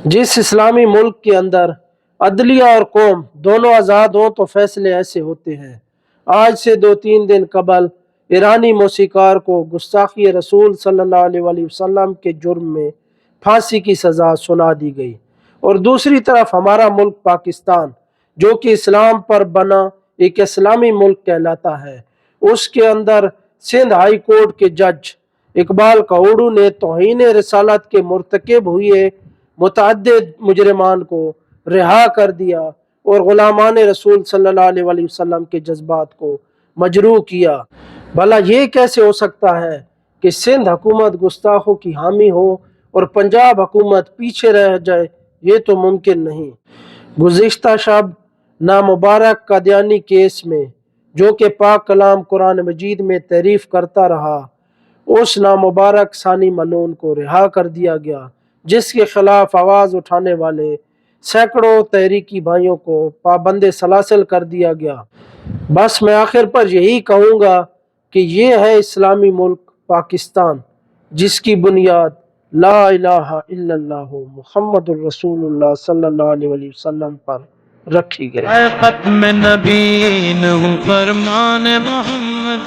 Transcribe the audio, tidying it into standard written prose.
जिस इस्लामी मुल्क के अंदर अदलिया और कौम दोनों आज़ाद हों तो फैसले ऐसे होते हैं। आज से 2-3 दिन कबल ईरानी मौसीकार को गुस्ताखी रसूल सल्लल्लाहु अलैहि वसल्लम के जुर्म में फांसी की सज़ा सुना दी गई, और दूसरी तरफ हमारा मुल्क पाकिस्तान, जो कि इस्लाम पर बना एक इस्लामी मुल्क कहलाता है, उसके अंदर सिंध हाई कोर्ट के जज इकबाल काउडू ने तौहीन रिसालत के मुर्तकिब हुए मुतअद्दिद मुजरिमान को रिहा कर दिया और गुलामान रसूल सल्लल्लाहु अलैहि वसल्लम के जज्बात को मजरूह किया। भला ये कैसे हो सकता है कि सिंध हुकूमत गुस्ताखों की हामी हो और पंजाब हुकूमत पीछे रह जाए? ये तो मुमकिन नहीं। गुज़िश्ता शब नामुबारक कादियानी केस में, जो कि पाक कलाम कुरान मजीद में तारीफ करता रहा, उस नामुबारक सानी मलून को रिहा कर दिया गया, जिसके खिलाफ आवाज़ उठाने वाले सैकड़ों तहरीकी भाइयों को पाबंद सलासिल कर दिया गया। बस मैं आखिर पर यही कहूँगा कि ये है इस्लामी मुल्क पाकिस्तान, जिसकी बुनियाद ला इलाहा इल्लल्लाह मुहम्मदुर रसूलुल्लाह सल्लल्लाहु अलैहि वसल्लम पर रखी गई। खत्म नबीन हूँ फरमान मोहम्मद